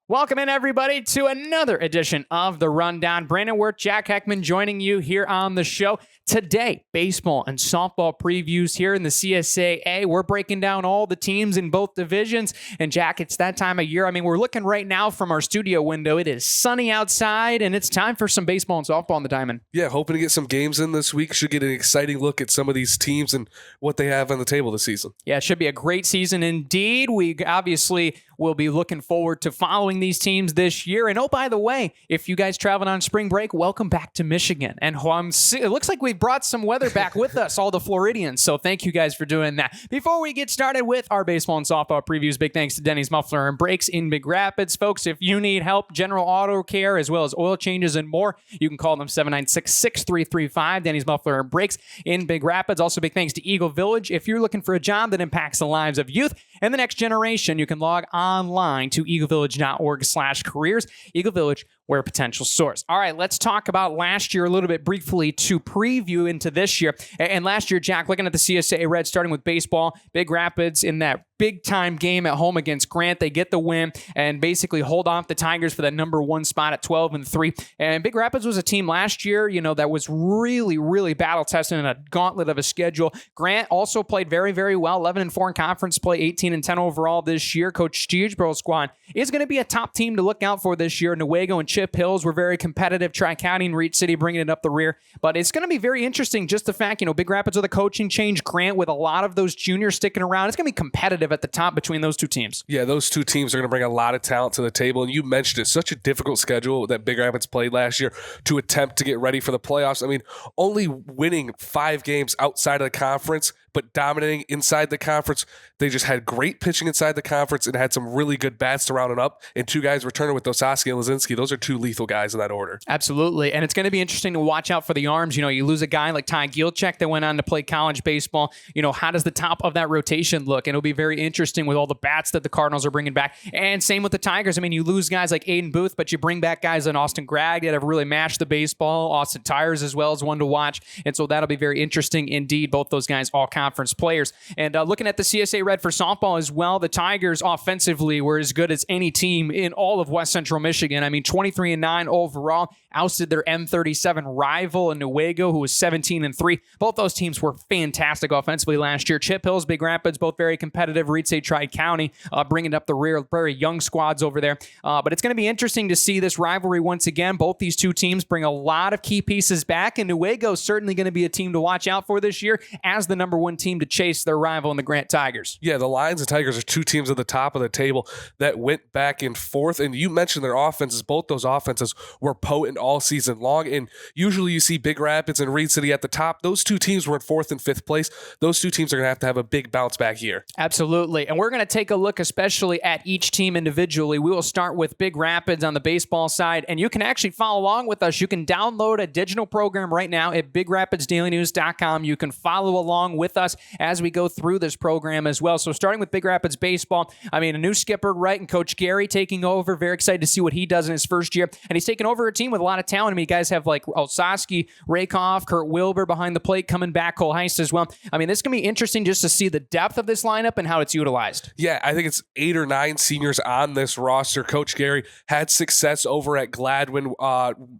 Welcome in, everybody, to another edition of The Rundown. Brandon Wirth, Jack Heckman joining you here on the show. Today, baseball and softball previews here in the CSAA. We're breaking down all the teams in both divisions. And, Jack, it's that time of year. I mean, we're looking right now from our studio window. It is sunny outside, and it's time for some baseball and softball on the diamond. Yeah, hoping to get some games in this week. Should get an exciting look at some of these teams and what they have on the table this season. Yeah, it should be a great season indeed. We obviously will be looking forward to following these teams this year. And oh, by the way, if you guys traveling on spring break, welcome back to Michigan. And it looks like we've brought some weather back with us, all the Floridians. So thank you guys for doing that. Before we get started with our baseball and softball previews, big thanks to Denny's Muffler and Brakes in Big Rapids. Folks, if you need help, general auto care, as well as oil changes and more, you can call them 796-6335, Denny's Muffler and Brakes in Big Rapids. Also, big thanks to Eagle Village. If you're looking for a job that impacts the lives of youth and the next generation, you can log online to eaglevillage.org/careers. Eagle Village, where potential soars. All right, let's talk about last year a little bit briefly to preview into this year. And last year, Jack, looking at the CSAA-Red, starting with baseball, Big Rapids in that big-time game at home against Grant. They get the win and basically hold off the Tigers for that number one spot at 12-3. And Big Rapids was a team last year, that was really, really battle-tested in a gauntlet of a schedule. Grant also played very, very well, 11-4 in conference play, 18-10 overall this year. Coach Stegebro's squad is going to be a top team to look out for this year. Newaygo and Chip Hills were very competitive. Tri-County and Reach City bringing it up the rear. But it's going to be very interesting, just the fact, Big Rapids with a coaching change, Grant with a lot of those juniors sticking around. It's going to be competitive at the top between those two teams. Yeah, those two teams are going to bring a lot of talent to the table. And you mentioned it, such a difficult schedule that Big Rapids played last year to attempt to get ready for the playoffs. I mean, only winning 5 games outside of the conference, but dominating inside the conference. They just had great pitching inside the conference and had some really good bats to round it up. And 2 guys returning with Osaski and Lazinski. Those are 2 lethal guys in that order. Absolutely. And it's going to be interesting to watch out for the arms. You lose a guy like Ty Gielchek that went on to play college baseball. How does the top of that rotation look? And it'll be very interesting with all the bats that the Cardinals are bringing back. And same with the Tigers. I mean, you lose guys like Aiden Booth, but you bring back guys like Austin Gregg that have really mashed the baseball. Austin Tyers as well as one to watch. And so that'll be very interesting indeed. Both those guys all conference players. And looking at the CSA-Red for softball as well, the Tigers offensively were as good as any team in all of West Central Michigan. I mean, 23-9 overall, ousted their M37 rival in Newaygo, who was 17-3. Both those teams were fantastic offensively last year. Chip Hills, Big Rapids, both very competitive. Reed State Tri-County bringing up the rear, very young squads over there. But it's going to be interesting to see this rivalry once again. Both these two teams bring a lot of key pieces back, and Newaygo is certainly going to be a team to watch out for this year as the number one team to chase their rival in the Grant Tigers. Yeah, the Lions and Tigers are 2 teams at the top of the table that went back and forth. And you mentioned their offenses. Both those offenses were potent all season long. And usually you see Big Rapids and Reed City at the top. Those 2 teams were in 4th and 5th place. Those 2 teams are going to have a big bounce back year. Absolutely. And we're going to take a look especially at each team individually. We will start with Big Rapids on the baseball side. And you can actually follow along with us. You can download a digital program right now at BigRapidsDailyNews.com. You can follow along with us as we go through this program as well. So starting with Big Rapids baseball, I mean, a new skipper, right? And Coach Gary taking over. Very excited to see what he does in his first year. And he's taking over a team with a lot of talent. I mean, you guys have like Osaski, Rakoff, Kurt Wilbur behind the plate coming back, Cole Heist as well. I mean, this is going to be interesting just to see the depth of this lineup and how it's utilized. Yeah, I think it's 8 or 9 seniors on this roster. Coach Gary had success over at Gladwin,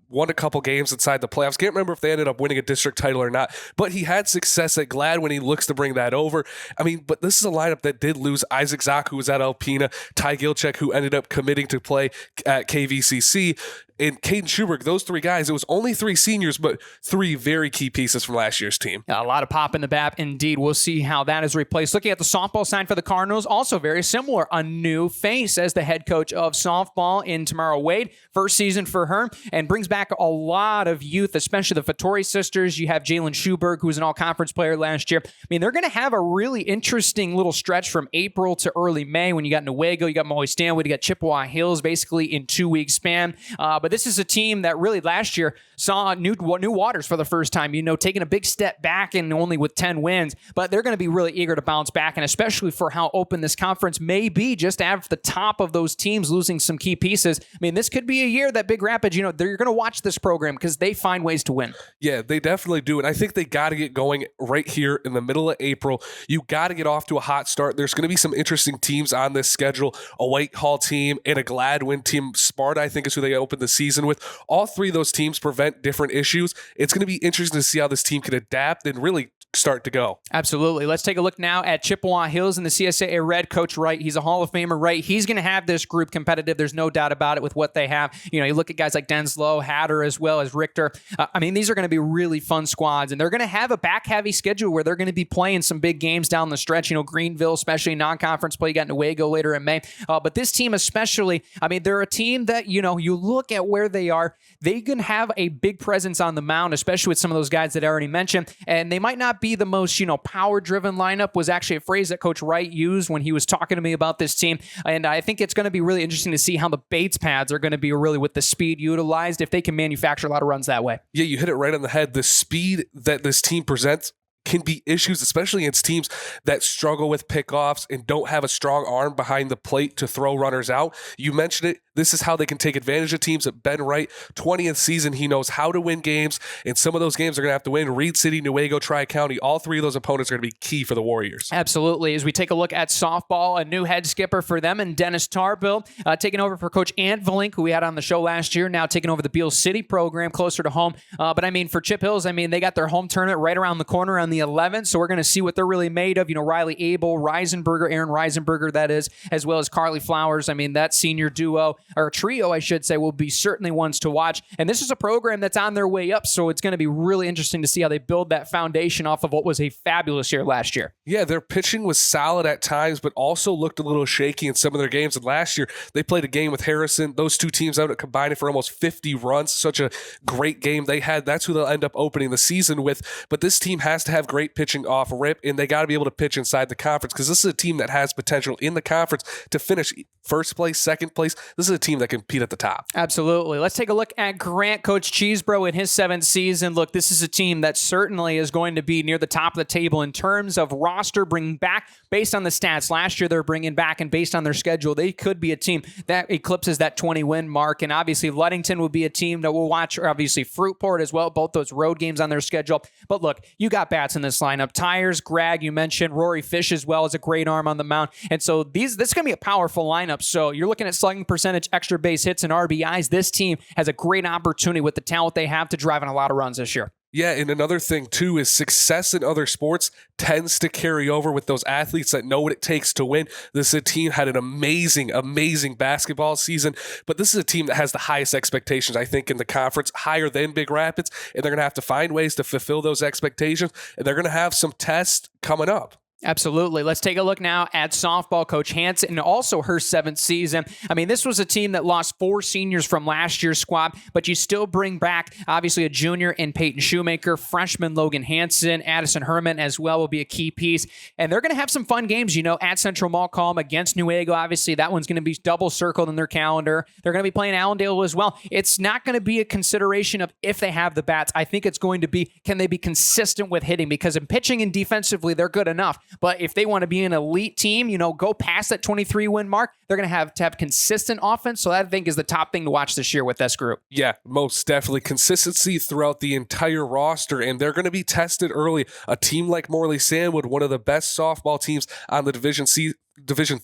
won a couple games inside the playoffs. Can't remember if they ended up winning a district title or not, but he had success at Gladwin. He looks to bring that over. I mean, but this is a lineup that did lose Isaac Zock, who was at Alpena, Ty Gielchek, who ended up committing to play at KVCC. and Caden Schuberg, those three guys, it was only three seniors, but three very key pieces from last year's team. A lot of pop in the bat, indeed. We'll see how that is replaced. Looking at the softball side for the Cardinals, also very similar. A new face as the head coach of softball in Tamara Wade. First season for her, and brings back a lot of youth, especially the Fattori sisters. You have Jalen Schuberg, who's an all-conference player last year. I mean, they're going to have a really interesting little stretch from April to early May when you got Newaygo, you got Morley Stanwood, you got Chippewa Hills basically in 2 week span. But But this is a team that really last year saw new waters for the first time, taking a big step back and only with 10 wins. But they're going to be really eager to bounce back, and especially for how open this conference may be, just to have the top of those teams losing some key pieces. I mean, this could be a year that Big Rapids, they're going to watch this program because they find ways to win. Yeah, they definitely do. And I think they got to get going right here in the middle of April. You got to get off to a hot start. There's going to be some interesting teams on this schedule, a Whitehall team and a Gladwin team. Sparta, I think, is who they opened the season with. All three of those teams prevent different issues. It's going to be interesting to see how this team can adapt and really start to go. Absolutely. Let's take a look now at Chippewa Hills and the CSAA-Red. Coach Wright, he's a Hall of Famer, right? He's going to have this group competitive. There's no doubt about it with what they have. You look at guys like Denslow, Hatter, as well as Richter. These are going to be really fun squads, and they're going to have a back-heavy schedule where they're going to be playing some big games down the stretch. Greenville, especially non-conference play. You got Newaygo later in May. But this team especially, they're a team that, you look at where they are, they can have a big presence on the mound, especially with some of those guys that I already mentioned, and they might not be the most, power-driven lineup, was actually a phrase that Coach Wright used when he was talking to me about this team, and I think it's going to be really interesting to see how the Bates pads are going to be really with the speed utilized, if they can manufacture a lot of runs that way. Yeah, you hit it right on the head. The speed that this team presents can be issues, especially against teams that struggle with pickoffs and don't have a strong arm behind the plate to throw runners out. You mentioned it. This is how they can take advantage of teams. At Ben Wright, 20th season, he knows how to win games, and some of those games are going to have to win. Reed City, Newaygo, Tri-County, all three of those opponents are going to be key for the Warriors. Absolutely. As we take a look at softball, a new head skipper for them, and Dennis Tarbill, taking over for Coach Ant Valink, who we had on the show last year, now taking over the Beale City program closer to home. But for Chip Hills, they got their home tournament right around the corner on the 11th, so we're going to see what they're really made of. Riley Abel, Aaron Reisenberger, that is, as well as Carly Flowers. That senior duo, or trio, I should say, will be certainly ones to watch. And this is a program that's on their way up, so it's going to be really interesting to see how they build that foundation off of what was a fabulous year last year. Yeah, their pitching was solid at times, but also looked a little shaky in some of their games. And last year, they played a game with Harrison. Those two teams out combining for almost 50 runs. Such a great game they had. That's who they'll end up opening the season with. But this team has to have great pitching off rip, and they got to be able to pitch inside the conference, because this is a team that has potential in the conference to finish first place, second place. This is a team that can compete at the top. Absolutely. Let's take a look at Grant. Coach Cheesebro in his 7th season. Look, this is a team that certainly is going to be near the top of the table in terms of roster bringing back. Based on the stats last year they're bringing back, and based on their schedule, they could be a team that eclipses that 20-win mark. And obviously Ludington will be a team that we'll watch, or obviously Fruitport as well, both those road games on their schedule. But look, you got bats in this lineup. Tyers, Greg, you mentioned Rory Fish as well as a great arm on the mound. And so this is going to be a powerful lineup. So you're looking at slugging percentage, extra base hits, and RBIs. This team has a great opportunity with the talent they have to drive in a lot of runs this year. Yeah, and another thing, too, is success in other sports tends to carry over with those athletes that know what it takes to win. This team had an amazing basketball season, but this is a team that has the highest expectations, I think, in the conference, higher than Big Rapids, and they're going to have to find ways to fulfill those expectations, and they're going to have some tests coming up. Absolutely. Let's take a look now at softball. Coach Hansen, and also her 7th season. This was a team that lost 4 seniors from last year's squad, but you still bring back, obviously, a junior in Peyton Shoemaker, freshman Logan Hansen, Addison Herman as well will be a key piece. And they're going to have some fun games, at Central Montcalm against Newaygo. Obviously, that one's going to be double circled in their calendar. They're going to be playing Allendale as well. It's not going to be a consideration of if they have the bats. I think it's going to be, can they be consistent with hitting? Because in pitching and defensively, they're good enough. But if they want to be an elite team, go past that 23-win mark, they're going to have consistent offense. So that, I think, is the top thing to watch this year with this group. Yeah, most definitely. Consistency throughout the entire roster, and they're going to be tested early. A team like Morley Stanwood, one of the best softball teams on the Division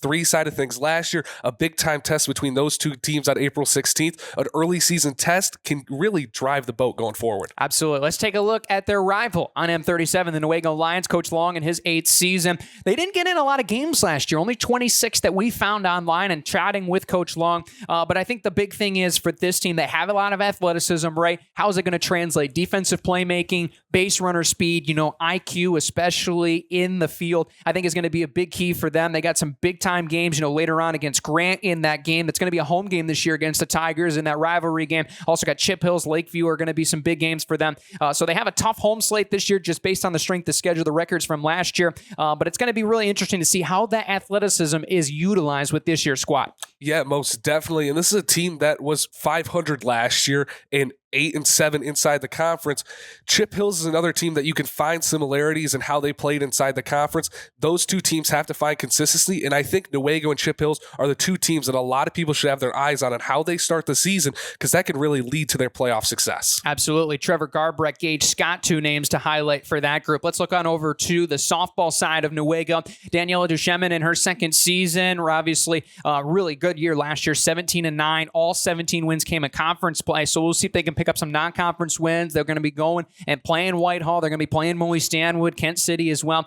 III side of things last year, a big-time test between those two teams on April 16th. An early season test can really drive the boat going forward. Absolutely. Let's take a look at their rival on M37, the Newaygo Lions. Coach Long in his 8th season. They didn't get in a lot of games last year, only 26 that we found online and chatting with Coach Long. But I think the big thing is for this team, they have a lot of athleticism, right? How is it going to translate? Defensive playmaking, base runner speed, IQ, especially in the field, I think is going to be a big key for them. They got some big-time games, later on against Grant in that game. That's going to be a home game this year against the Tigers in that rivalry game. Also got Chip Hills, Lakeview are going to be some big games for them. So they have a tough home slate this year just based on the strength of schedule, the records from last year. But it's going to be really interesting to see how that athleticism is utilized with this year's squad. Yeah, most definitely. And this is a team that was 500 last year and 8-7 inside the conference. Chip Hills is another team that you can find similarities in how they played inside the conference. Those two teams have to find consistency, and I think Newaygo and Chip Hills are the two teams that a lot of people should have their eyes on how they start the season, because that can really lead to their playoff success. Absolutely. Trevor Garbrecht, Gage Scott, two names to highlight for that group. Let's look on over to the softball side of Newaygo. Daniela Duchemin in her second season, obviously really good year last year, 17-9. All 17 wins came in conference play, so we'll see if they can pick up some non-conference wins. They're going to be going and playing Whitehall. They're going to be playing Morley, Stanwood, Kent City as well.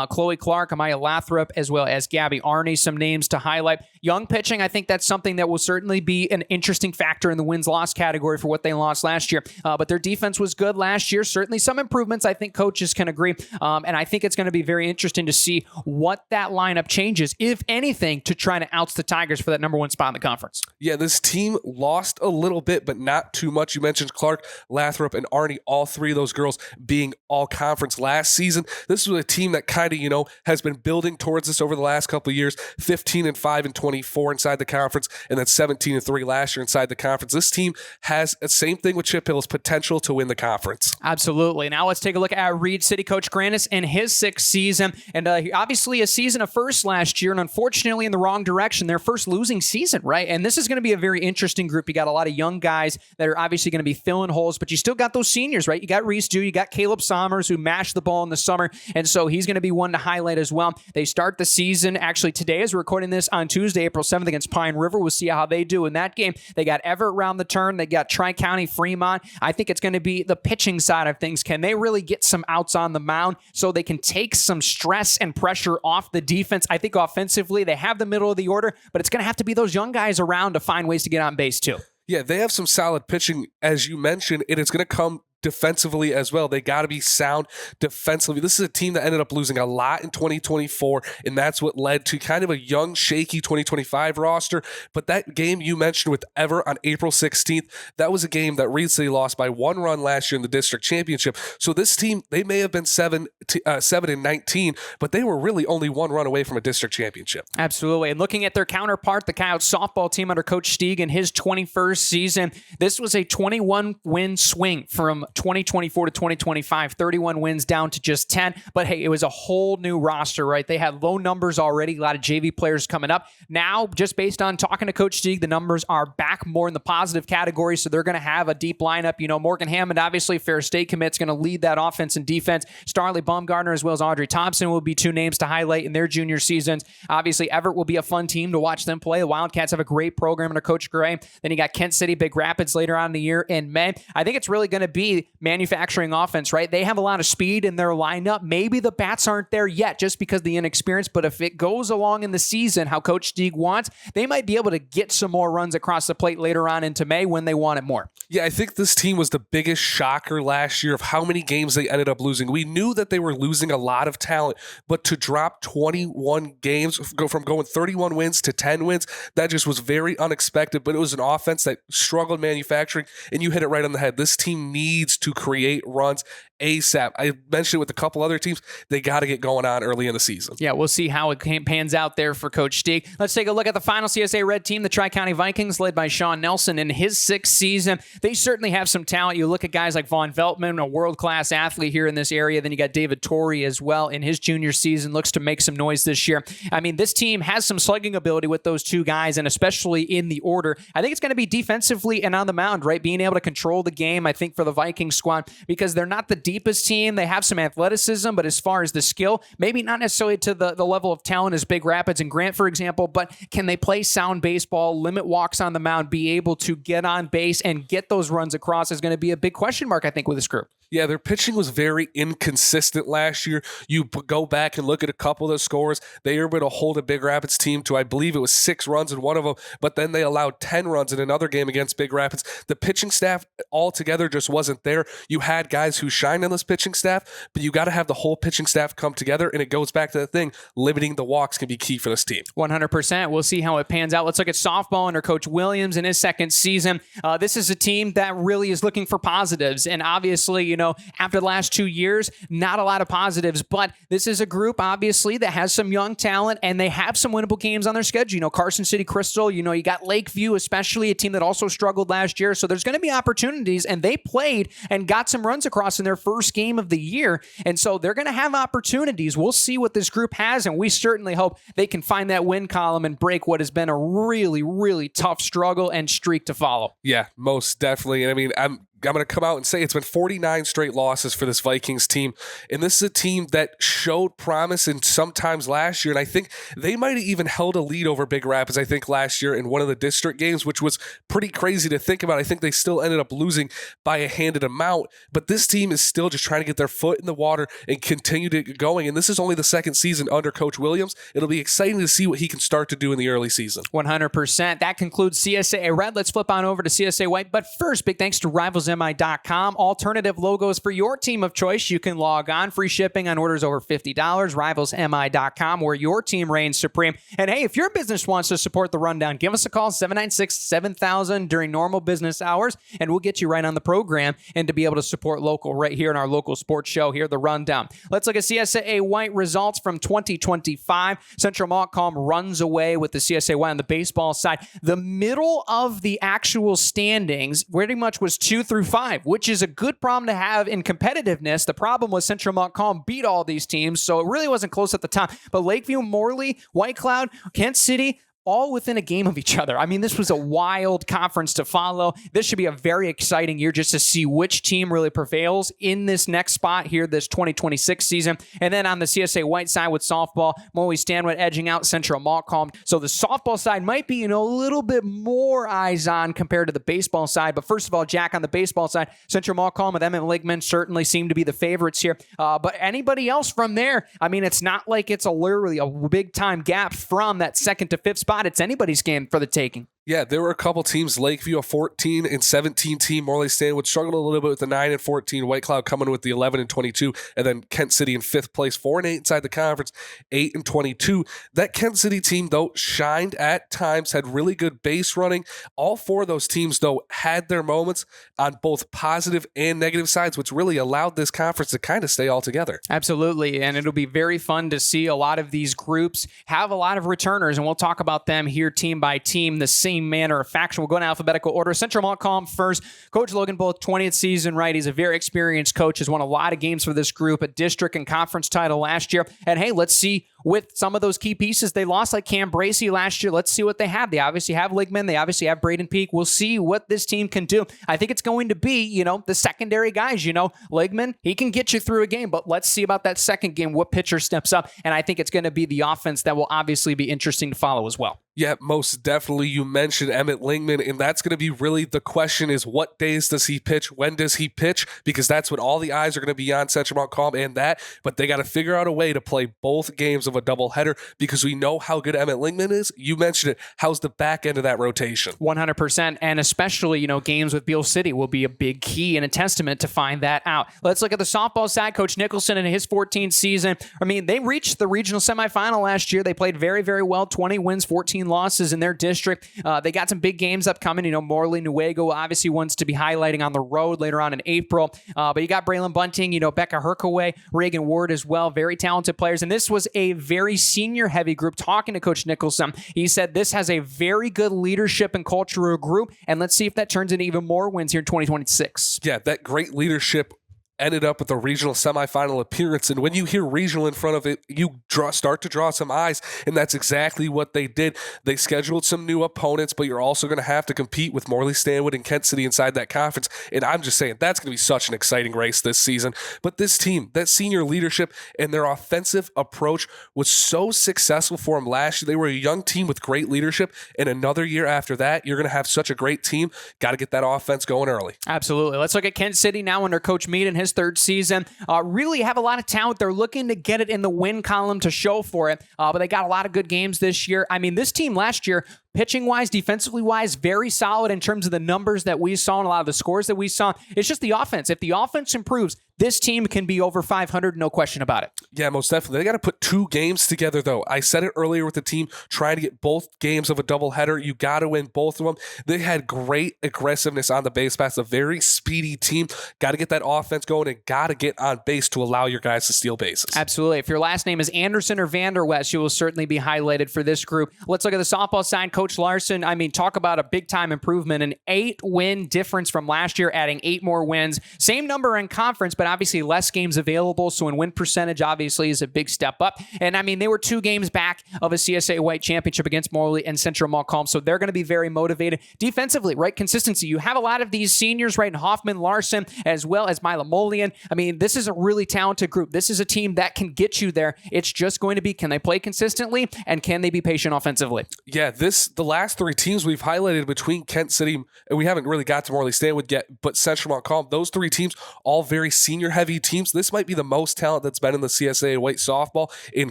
Chloe Clark, Amaya Lathrop, as well as Gabby Arney, some names to highlight. Young pitching, I think that's something that will certainly be an interesting factor in the wins-loss category for what they lost last year. But their defense was good last year. Certainly some improvements, I think coaches can agree. And I think it's going to be very interesting to see what that lineup changes, if anything, to try to oust the Tigers for that number one spot in the conference. Yeah, this team lost a little bit, but not too much. You mentioned Clark, Lathrop, and Arnie, all three of those girls being all conference last season. This was a team that kind of, has been building towards this over the last couple of years. 15-5 and 24 inside the conference, and then 17-3 last year inside the conference. This team has the same thing with Chip Hills, potential to win the conference. Absolutely. Now let's take a look at Reed City coach Granis in his sixth season, and obviously a season of first last year, and unfortunately in the wrong direction. Their first losing season, right? And this is going to be a very interesting group. You got a lot of young guys that are obviously going to be filling holes, but you still got those seniors, right? You got Reese Dew, you got Caleb Sommers, who mashed the ball in the summer, and so he's going to be one to highlight as well. They start the season actually today, as we're recording this on Tuesday, April 7th, against Pine River. We'll see how they do in that game. They got Everett around the turn. They got Tri-County Fremont. I think it's going to be the pitching side of things. Can they really get some outs on the mound so they can take some stress and pressure off the defense? I think offensively, they have the middle of the order, but it's going to have to be those young guys around to find ways to get on base too. Yeah, they have some solid pitching, as you mentioned, and it's going to come defensively as well. They got to be sound defensively. This is a team that ended up losing a lot in 2024, and that's what led to kind of a young, shaky 2025 roster. But that game you mentioned with Ever on April 16th, that was a game that Reed City lost by 1 run last year in the district championship. So this team, they may have been 7-19, but they were really only 1 run away from a district championship. Absolutely. And looking at their counterpart, the Coyotes softball team under Coach Stieg in his 21st season, this was a 21-win swing from 2024 to 2025, 31 wins down to just 10. But hey, it was a whole new roster, right? They had low numbers already, a lot of JV players coming up. Now, just based on talking to Coach Stieg, the numbers are back more in the positive category, so they're going to have a deep lineup. Morgan Hammond, obviously, Fair State commit's going to lead that offense and defense. Starley Baumgartner as well as Audrey Thompson will be two names to highlight in their junior seasons. Obviously, Everett will be a fun team to watch them play. The Wildcats have a great program under Coach Gray. Then you got Kent City, Big Rapids later on in the year in May. I think it's really going to be manufacturing offense, right? They have a lot of speed in their lineup. Maybe the bats aren't there yet just because of the inexperience, but if it goes along in the season how Coach Stieg wants, they might be able to get some more runs across the plate later on into May when they want it more. Yeah, I think this team was the biggest shocker last year of how many games they ended up losing. We knew that they were losing a lot of talent, but to drop 21 games, go from going 31 wins to 10 wins, that just was very unexpected, but it was an offense that struggled manufacturing, and you hit it right on the head. This team needs to create runs ASAP. I mentioned it with a couple other teams. They got to get going on early in the season. Yeah, we'll see how it pans out there for Coach Stieg. Let's take a look at the final CSA Red team, the Tri-County Vikings, led by Sean Nelson in his 6th season. They certainly have some talent. You look at guys like Vaughn Veltman, a world-class athlete here in this area. Then you got David Torrey as well in his junior season. Looks to make some noise this year. I mean, this team has some slugging ability with those two guys, and especially in the order. I think it's going to be defensively and on the mound, right? Being able to control the game, I think, for the Vikings squad, because they're not the deepest team. They have some athleticism, but as far as the skill, maybe not necessarily to the level of talent as Big Rapids and Grant, for example, but can they play sound baseball, limit walks on the mound, be able to get on base and get those runs across is going to be a big question mark, I think, with this group. Yeah, their pitching was very inconsistent last year. You go back and look at a couple of the scores. They were able to hold a Big Rapids team to, I believe it was 6 runs in one of them, but then they allowed 10 runs in another game against Big Rapids. The pitching staff altogether just wasn't there. You had guys who shine on this pitching staff, but you got to have the whole pitching staff come together, and it goes back to the thing, limiting the walks can be key for this team. 100%. We'll see how it pans out. Let's look at softball under Coach Williams in his 2nd season. This is a team that really is looking for positives, and obviously, after the last 2 years, not a lot of positives, but this is a group, obviously, that has some young talent, and they have some winnable games on their schedule. Carson City Crystal, you got Lakeview, especially a team that also struggled last year. So there's going to be opportunities, and they played and got some runs across in their first game of the year. And so they're going to have opportunities. We'll see what this group has, and we certainly hope they can find that win column and break what has been a really, really tough struggle and streak to follow. Yeah, most definitely. And I mean, I'm going to come out and say it's been 49 straight losses for this Vikings team. And this is a team that showed promise in sometimes last year. And I think they might have even held a lead over Big Rapids, I think, last year in one of the district games, which was pretty crazy to think about. I think they still ended up losing by a handed amount. But this team is still just trying to get their foot in the water and continue to get going. And this is only the second season under Coach Williams. It'll be exciting to see what he can start to do in the early season. 100%. That concludes CSAA Red. Let's flip on over to CSAA White. But first, big thanks to RivalsMI.com. Alternative logos for your team of choice. You can log on. Free shipping on orders over $50. RivalsMI.com, where your team reigns supreme. And hey, if your business wants to support the rundown, give us a call, 796-7000 during normal business hours, and we'll get you right on the program and to be able to support local right here in our local sports show here, the rundown. Let's look at CSAA White results from 2025. Central Montcalm runs away with the CSAA White on the baseball side. The middle of the actual standings pretty much was 2 through 5, which is a good problem to have in competitiveness. The problem was Central Montcalm beat all these teams, so it really wasn't close at the top. But Lakeview, Morley, White Cloud, Kent City, all within a game of each other. I mean, this was a wild conference to follow. This should be a very exciting year just to see which team really prevails in this next spot here, this 2026 season. And then on the CSA White side with softball, Morley Stanwood edging out Central Montcalm. So the softball side might be, a little bit more eyes on compared to the baseball side. But first of all, Jack, on the baseball side, Central Montcalm with Emmett Ligman certainly seem to be the favorites here. But anybody else from there, I mean, it's not like it's literally a big time gap from that second to fifth spot. It's anybody's game for the taking. Yeah, there were a couple teams. Lakeview, a 14-17 team. Morley Stanwood struggled a little bit with the 9-14. White Cloud coming with the 11-22, and then Kent City in fifth place, 4-8 inside the conference, 8-22. That Kent City team, though, shined at times, had really good base running. All four of those teams, though, had their moments on both positive and negative sides, which really allowed this conference to kind of stay all together. Absolutely, and it'll be very fun to see a lot of these groups have a lot of returners, and we'll talk about them here team by team, the same manner of faction. We'll go in alphabetical order. Central Montcalm first. Coach Logan Bull, 20th season, right? He's a very experienced coach, has won a lot of games for this group, a district and conference title last year. And hey, let's see with some of those key pieces they lost, like Cam Bracey last year. Let's see what they have. They obviously have Ligman. They obviously have Braden Peak. We'll see what this team can do. I think it's going to be, the secondary guys. Ligman, he can get you through a game, but let's see about that second game, what pitcher steps up. And I think it's going to be the offense that will obviously be interesting to follow as well. Yeah, most definitely. You mentioned Emmett Lingman, and that's going to be really the question is what days does he pitch? When does he pitch? Because that's what all the eyes are going to be on Central Montcalm and that. But they got to figure out a way to play both games of a doubleheader because we know how good Emmett Lingman is. You mentioned it. How's the back end of that rotation? 100%. And especially, games with Beale City will be a big key and a testament to find that out. Let's look at the softball side. Coach Nicholson in his 14th season. I mean, they reached the regional semifinal last year. They played very, very well. 20 wins, 14 losses in their district. They got some big games upcoming. Morley, Newaygo obviously wants to be highlighting on the road later on in April. But you got Braylon Bunting, Becca Herkaway, Reagan Ward as well. Very talented players. And this was a very senior heavy group. Talking to Coach Nicholson, he said this has a very good leadership and cultural group. And let's see if that turns into even more wins here in 2026. Yeah, that great leadership ended up with a regional semifinal appearance. And when you hear regional in front of it, you start to draw some eyes. And that's exactly what they did. They scheduled some new opponents, but you're also going to have to compete with Morley Stanwood and Kent City inside that conference. And I'm just saying that's going to be such an exciting race this season. But this team, that senior leadership and their offensive approach was so successful for them last year. They were a young team with great leadership. And another year after that, you're going to have such a great team. Got to get that offense going early. Absolutely. Let's look at Kent City now under Coach Mead and his third season. Really have a lot of talent. They're looking to get it in the win column to show for it, but they got a lot of good games this year. I mean, this team last year, pitching-wise, defensively-wise, very solid in terms of the numbers that we saw and a lot of the scores that we saw. It's just the offense. If the offense improves, this team can be over 500, no question about it. Yeah, most definitely. They got to put 2 games together, though. I said it earlier with the team trying to get both games of a doubleheader. You got to win both of them. They had great aggressiveness on the base pass, a very speedy team. Got to get that offense going and got to get on base to allow your guys to steal bases. Absolutely. If your last name is Anderson or Vanderwest, you will certainly be highlighted for this group. Let's look at the softball side. Coach Larson, talk about a big-time improvement, an 8-win difference from last year, adding 8 more wins. Same number in conference, but obviously less games available, so in win percentage, obviously, is a big step up. And, they were 2 games back of a CSAA White championship against Morley and Central Montcalm, so they're going to be very motivated. Defensively, right, consistency. You have a lot of these seniors, right, in Hoffman, Larson, as well as Mila Molian. This is a really talented group. This is a team that can get you there. It's just going to be, can they play consistently, and can they be patient offensively? Yeah, the last 3 teams we've highlighted between Kent City, and we haven't really got to Morley Stanwood yet, but Central Montcalm, those 3 teams, all very senior-heavy teams. This might be the most talent that's been in the CSAA White softball in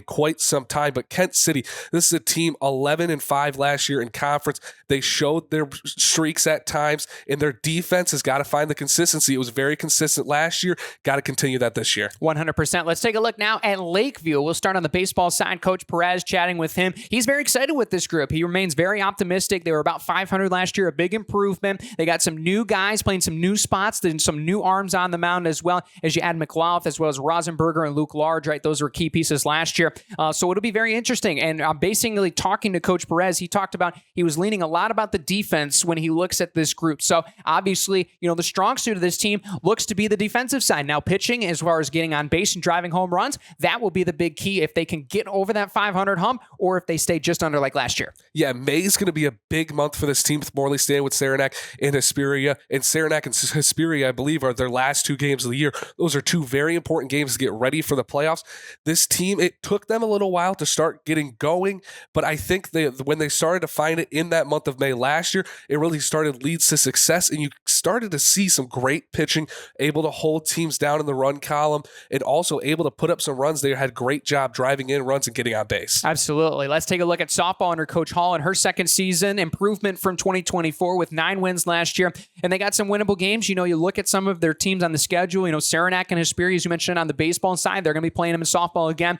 quite some time, but Kent City, this is a team 11-5 last year in conference. They showed their streaks at times, and their defense has got to find the consistency. It was very consistent last year. Got to continue that this year. 100%. Let's take a look now at Lakeview. We'll start on the baseball side. Coach Perez, chatting with him. He's very excited with this group. He remains very optimistic. They were about 500 last year, a big improvement. They got some new guys playing some new spots, then some new arms on the mound as well, as you add McLeod, as well as Rosenberger and Luke Large, right? Those were key pieces last year. So it'll be very interesting. And basically talking to Coach Perez, he talked about, he was leaning a lot about the defense when he looks at this group. So obviously, the strong suit of this team looks to be the defensive side. Now pitching, as far as getting on base and driving home runs, that will be the big key if they can get over that 500 hump or if they stay just under like last year. Yeah, May is going to be a big month for this team with Morley, Stanwood, Saranac, and Hesperia. And Saranac and Hesperia, I believe, are their last 2 games of the year. Those are 2 very important games to get ready for the playoffs. This team, it took them a little while to start getting going, but I think when they started to find it in that month of May last year, it really started leads to success, and you started to see some great pitching, able to hold teams down in the run column, and also able to put up some runs. They had a great job driving in runs and getting on base. Absolutely. Let's take a look at softball under Coach Hall in her second season. Improvement from 2024 with 9 wins last year. And they got some winnable games. You look at some of their teams on the schedule. Saranac and Hesperia, as you mentioned, on the baseball side, they're going to be playing them in softball again.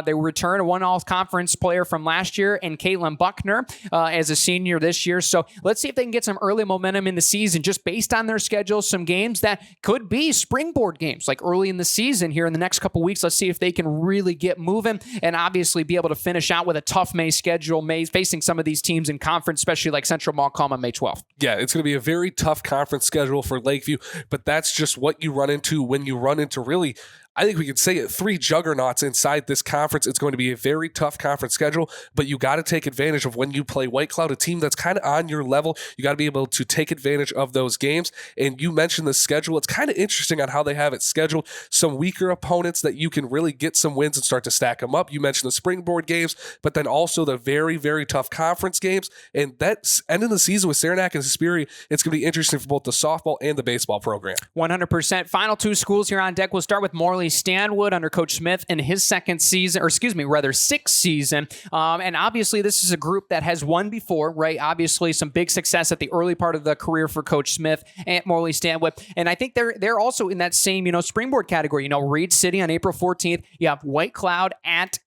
They return a 1 all-conference player from last year, and Caitlin Buckner as a senior this year. So let's see if they can get some early momentum in the season just based on their schedule. Some games that could be springboard games like early in the season here in the next couple weeks. Let's see if they can really get moving and obviously be able to finish out with a tough May schedule, facing some of these teams in conference, especially like Central Montcalm on May 12th. Yeah, it's going to be a very tough conference schedule for Lakeview, but that's just what you run into when you run into really, I think we could say it, 3 juggernauts inside this conference. It's going to be a very tough conference schedule, but you got to take advantage of when you play White Cloud, a team that's kind of on your level. You got to be able to take advantage of those games. And you mentioned the schedule. It's kind of interesting on how they have it scheduled. Some weaker opponents that you can really get some wins and start to stack them up. You mentioned the springboard games, but then also the very, very tough conference games. And that's ending the season with Saranac and Hesperia. It's going to be interesting for both the softball and the baseball program. 100%. Final 2 schools here on deck. We'll start with Morley Stanwood under Coach Smith in his sixth season. And obviously, this is a group that has won before, right? Obviously, some big success at the early part of the career for Coach Smith at Morley Stanwood. And I think they're also in that same, springboard category. Reed City on April 14th. You have White Cloud at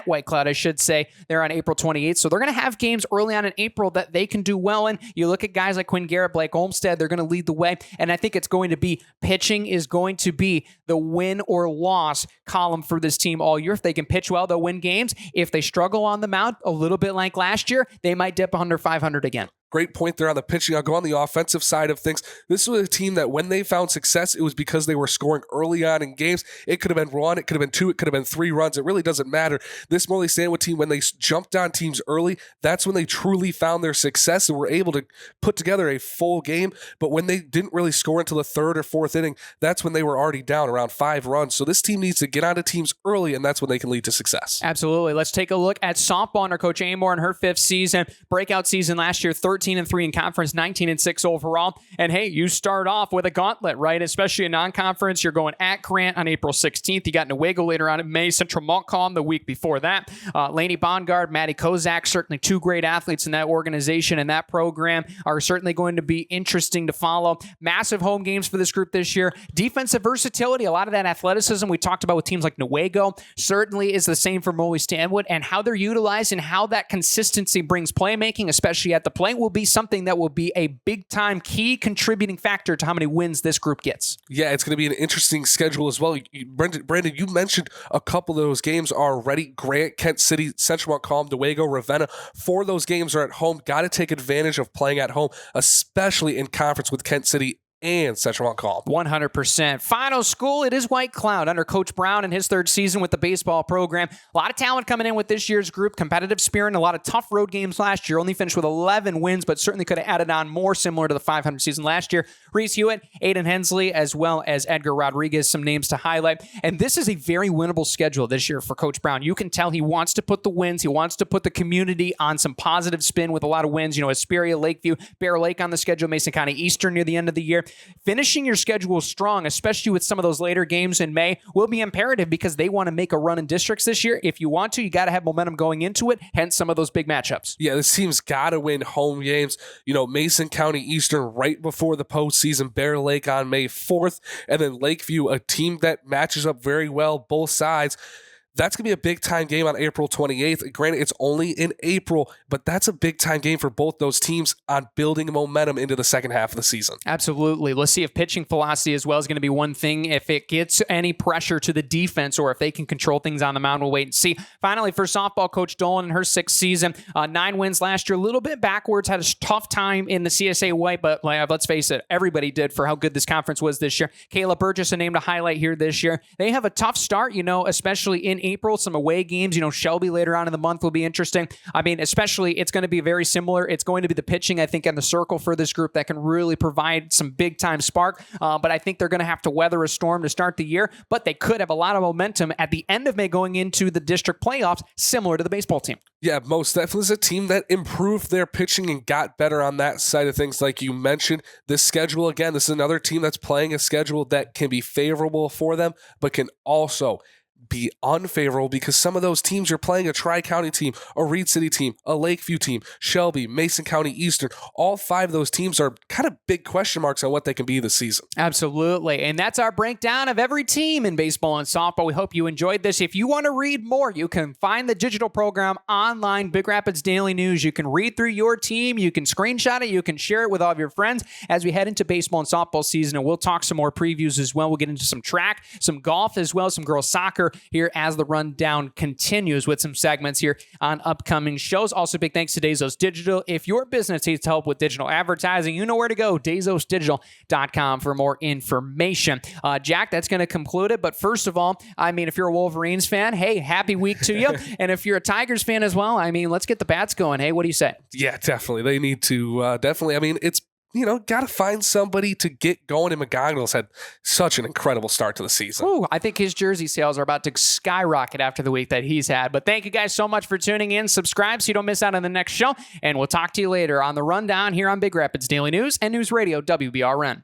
White Cloud, I should say. They're on April 28th. So they're going to have games early on in April that they can do well in. You look at guys like Quinn Garrett, Blake Olmstead, they're going to lead the way. And I think it's going to be pitching is going to be the win or loss column for this team all year. If they can pitch well, they'll win games. If they struggle on the mound, a little bit like last year, they might dip under 500 again. Great point there on the pitching. I'll go on the offensive side of things. This was a team that when they found success, it was because they were scoring early on in games. It could have been 1, it could have been 2, it could have been 3 runs. It really doesn't matter. This Morley Stanwood team, when they jumped on teams early, that's when they truly found their success and were able to put together a full game. But when they didn't really score until the 3rd or 4th inning, that's when they were already down around 5 runs. So this team needs to get onto teams early, and that's when they can lead to success. Absolutely. Let's take a look at softball under Coach Amor in her 5th season. Breakout season last year, 13 14-3 in conference, 19-6 overall. And hey, you start off with a gauntlet, right? Especially in non-conference. You're going at Grant on April 16th. You got Newaygo later on in May, Central Montcalm the week before that. Laney Bongard, Maddie Kozak, certainly two great athletes in that organization and that program are certainly going to be interesting to follow. Massive home games for this group this year. Defensive versatility, a lot of that athleticism we talked about with teams like Newaygo certainly is the same for Morley Stanwood, and how they're utilized and how that consistency brings playmaking, especially at the plate, will be something that will be a big-time key contributing factor to how many wins this group gets. Yeah, it's going to be an interesting schedule as well. Brandon, you mentioned a couple of those games already. Grant, Kent City, Central Montcalm, Newaygo, Ravenna. 4 of those games are at home. Got to take advantage of playing at home, especially in conference with Kent City and Central Montcalm. 100%. Final school, it is White Cloud under Coach Brown in his 3rd season with the baseball program. A lot of talent coming in with this year's group, competitive spirit, and a lot of tough road games last year. Only finished with 11 wins, but certainly could have added on more, similar to the 500 season last year. Reese Hewitt, Aiden Hensley, as well as Edgar Rodriguez, some names to highlight. And this is a very winnable schedule this year for Coach Brown. You can tell he wants to put the wins. He wants to put the community on some positive spin with a lot of wins. Hesperia, Lakeview, Bear Lake on the schedule, Mason County Eastern near the end of the year. Finishing your schedule strong, especially with some of those later games in May, will be imperative because they want to make a run in districts this year. If you want to, you got to have momentum going into it, hence some of those big matchups. Yeah, this team's got to win home games. Mason County Eastern right before the postseason, Bear Lake on May 4th, and then Lakeview, a team that matches up very well both sides. That's going to be a big-time game on April 28th. Granted, it's only in April, but that's a big-time game for both those teams on building momentum into the second half of the season. Absolutely. Let's see if pitching philosophy as well is going to be one thing. If it gets any pressure to the defense or if they can control things on the mound, we'll wait and see. Finally, for softball, Coach Dolan in her 6th season, 9 wins last year, a little bit backwards, had a tough time in the CSAA-White, but let's face it, everybody did for how good this conference was this year. Kayla Burgess, a name to highlight here this year. They have a tough start, especially in April, some away games. Shelby later on in the month will be interesting. Especially it's going to be very similar. It's going to be the pitching, I think, in the circle for this group that can really provide some big time spark. But I think they're going to have to weather a storm to start the year, but they could have a lot of momentum at the end of May going into the district playoffs, similar to the baseball team. Yeah, most definitely is a team that improved their pitching and got better on that side of things. Like you mentioned, this schedule, again, this is another team that's playing a schedule that can be favorable for them, but can also be unfavorable because some of those teams you're playing, a Tri-County team, a Reed City team, a Lakeview team, Shelby, Mason County Eastern, all 5 of those teams are kind of big question marks on what they can be this season. Absolutely. And that's our breakdown of every team in baseball and softball. We hope you enjoyed this. If you want to read more, you can find the digital program online, Big Rapids Daily News. You can read through your team. You can screenshot it. You can share it with all of your friends as we head into baseball and softball season. And we'll talk some more previews as well. We'll get into some track, some golf as well, some girls soccer here as the rundown continues with some segments here on upcoming shows. Also, big thanks to Dazos Digital. If your business needs help with digital advertising, you know where to go, DazosDigital.com for more information. Jack, that's going to conclude it. But first of all, if you're a Wolverines fan, hey, happy week to you. And if you're a Tigers fan as well, let's get the bats going. Hey, what do you say? Yeah, definitely. They need to definitely. It's got to find somebody to get going. And McGonagall's had such an incredible start to the season. Ooh, I think his jersey sales are about to skyrocket after the week that he's had. But thank you guys so much for tuning in. Subscribe so you don't miss out on the next show. And we'll talk to you later on the rundown here on Big Rapids Daily News and News Radio WBRN.